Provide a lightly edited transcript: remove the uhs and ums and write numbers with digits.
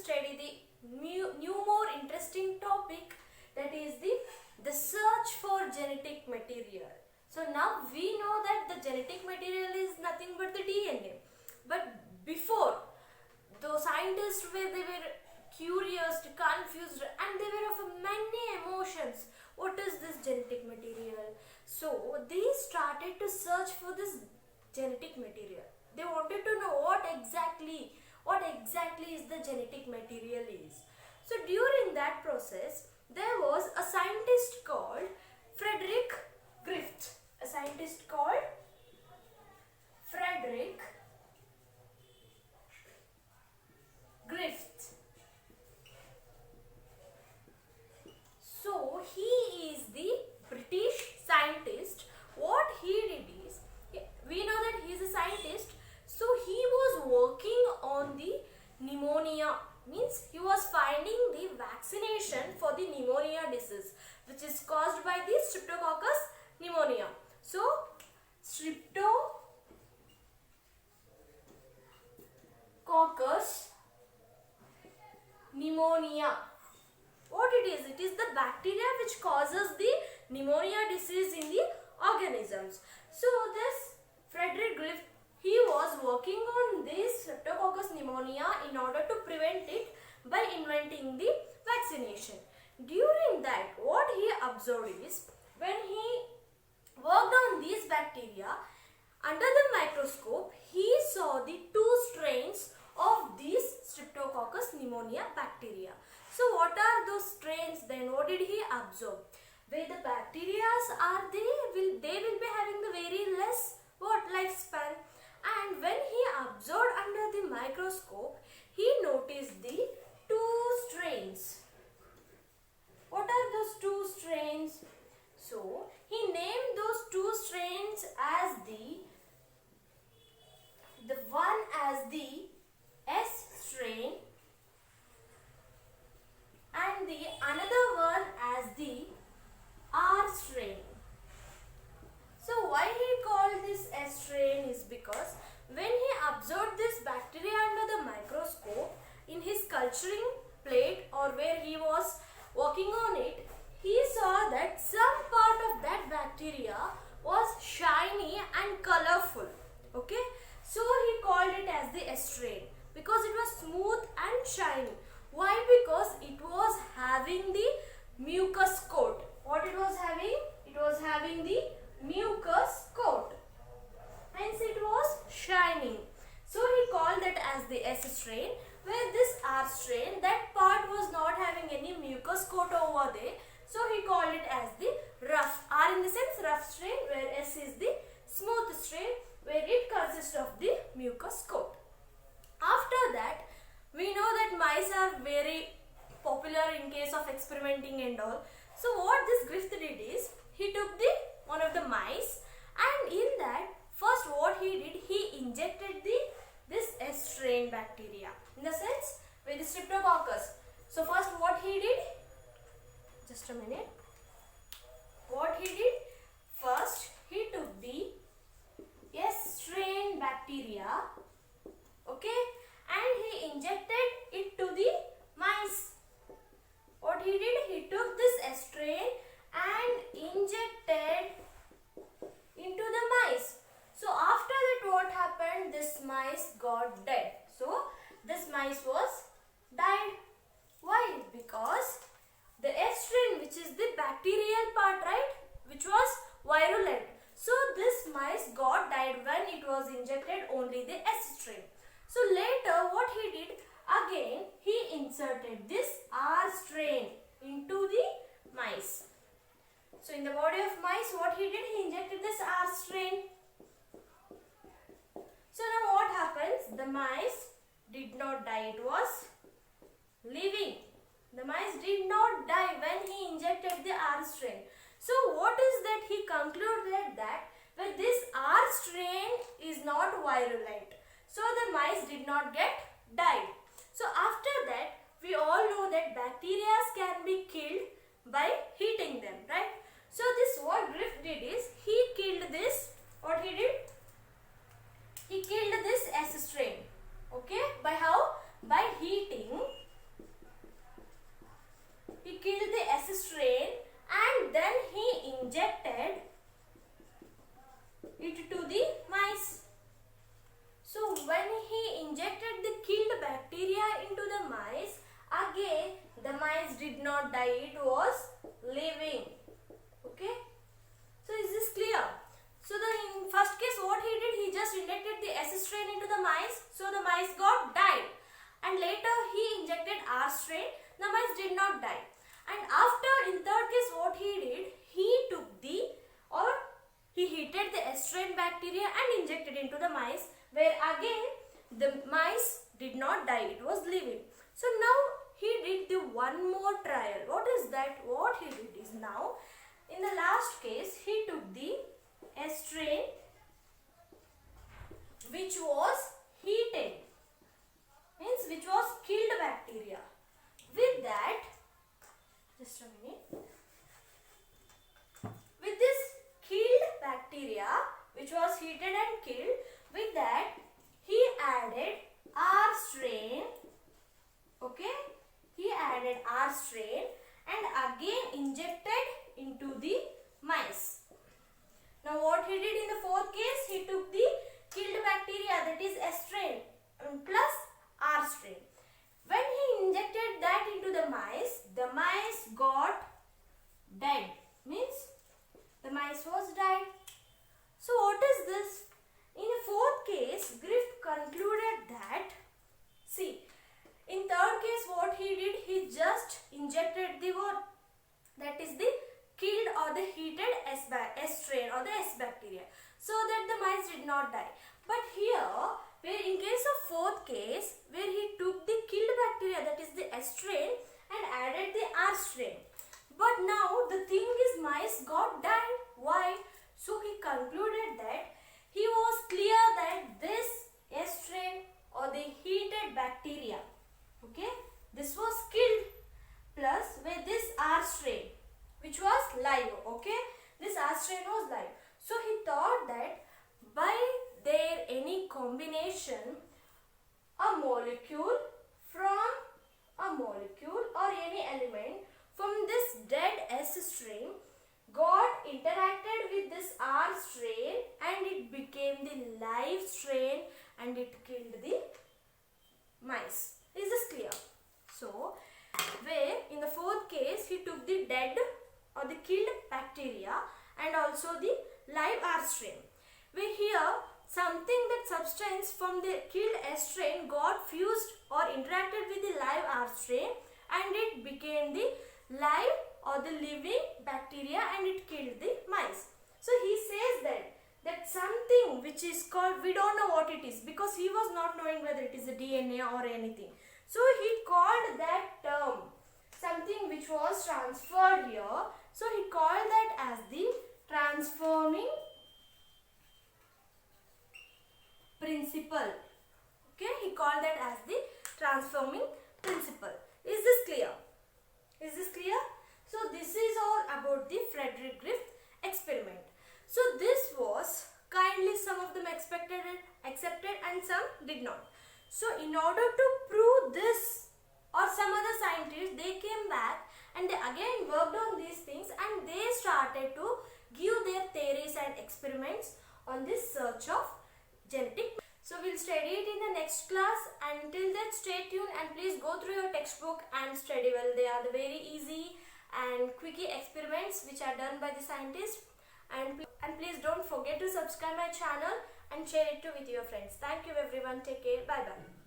study the new more interesting topic, that is the search for genetic material. So now we know that the genetic material is nothing but the DNA. But before, the scientists they were curious, confused, and they were of many emotions. What is this genetic material? So they started to search for this genetic material. They wanted to know what exactly is the genetic material is. So during that process, there was a scientist called Frederick Griffith. A scientist called Frederick Griffith. So he is the British scientist. What he did is, we know that he is a scientist, so he was working on the pneumonia, means he was finding the vaccination for the pneumonia disease, which is caused by the Streptococcus pneumonia. So Streptococcus pneumonia, what it is? It is the bacteria which causes the pneumonia disease in the organisms. So this Frederick Griffith, he was working on this Streptococcus pneumonia in order to prevent it by inventing the vaccination. During that, what he observed is, when he worked on these bacteria under the microscope, he saw the two strains of these Streptococcus pneumonia bacteria. So what are those strains then? What did he observe? Where the bacteria are, they will be having the very less lifespan. And when he observed under the microscope, he noticed the two strains. What are those two strains? So he named those two strains as the one as the S strain and the another one as the R strain. So why he called this S strain is because when he observed this bacteria under the microscope in his culturing plate, or where he was working on it, he saw that some part of that bacteria was shiny and colorful. Okay, so he called it as the S strain because it was smooth and shiny. Why? Because it was having the mucus coat. What it was having? It was having the mucus coat. Hence it was shining. So he called that as the S strain, where this R strain, that part was not having any mucus coat over there. So he called it as the rough. R in the sense rough strain, where S is the smooth strain, where it consists of the mucus coat. After that, we know that mice are very popular in case of experimenting and all. So what this Griffith did is, he took one of the mice, and in that, first what he did, he injected this S strain bacteria, in the sense with the Streptococcus. So first what he did, just a minute, what he did, first he took the S strain bacteria, okay, and he injected it to the mice. What he did, he took this S strain and injected into the mice. So after that, what happened? This mice got dead. So this mice was died. Why? Because the S strain, which is the bacterial part, right, which was virulent. So this mice got died when it was injected only the S strain. So later what he did, again he inserted this R strain into the mice. So in the body of mice, what he did, he injected this R strain. So now what happens? The mice did not die, it was living. The mice did not die when he injected the R strain. So what is that? He concluded that when this R strain is not virulent, so the mice did not get died. So after that, we all know that bacteria can be killed by heating them, right? So this what Griffith did is, he killed this, what he did? He killed this S strain, okay? By how? By heating it to the mice. So when he injected the killed bacteria into the mice, again the mice did not die, it was living. Okay. So is this clear? So in first case what he did, he just injected the S strain into the mice, so the mice got died. And later he injected R strain, the mice did not die. And after, in third case what he did, he took the, or he heated the S strain bacteria and injected into the mice, where again the mice did not die, it was living. So now he did the one more trial. What is that? What he did is, now in the last case he took the S strain which was heated, means which was killed bacteria. With that, just a minute, with this killed bacteria which was heated and killed, with that he added R strain. Okay, he added R strain and again injected into the mice. Now what he did in the fourth case, he took the killed bacteria, that is S strain plus R strain. When he injected that into the mice got dead, means the mice was died. So what is this? In the fourth case, Griffith concluded that, see, in third case what he did, he just injected the what? That is the killed or the heated S strain or the S bacteria, so that the mice did not die. But here, where in case of fourth case, where he took the killed bacteria, that is the S strain, and added the R strain. But now the thing is, mice got died. Why? So he concluded that, he was clear that this S strain or the heated bacteria, okay, this was killed, plus with this R strain which was live, okay, this R strain was live. So he thought that by their any combination, a molecule or any element from this dead S strain got interacted with this R strain and it became the live strain and it killed the mice. Is this clear? So where in the fourth case he took the dead or the killed bacteria and also the live R strain, where here something, that substance from the killed S strain got fused or interacted with the live R strain and it became the live or the living bacteria and it killed the mice. So he says that something which is called, we don't know what it is because he was not knowing whether it is a DNA or anything. So he called that term, something which was transferred here, so he called that as the transforming principle. Okay, he called that as the transforming principle. Is this clear? Is this clear? So this is all about the Frederick Griffith experiment. So this was kindly, some of them accepted and some did not. So in order to prove this, or some other scientists, they came back and they again worked on these things and they started to give their theories and experiments on this search of genetic. So we'll study it in the next class. Until then, stay tuned and please go through your textbook and study well. They are the very easy and quickie experiments which are done by the scientists. And please don't forget to subscribe my channel and share it with your friends. Thank you everyone. Take care. Bye bye.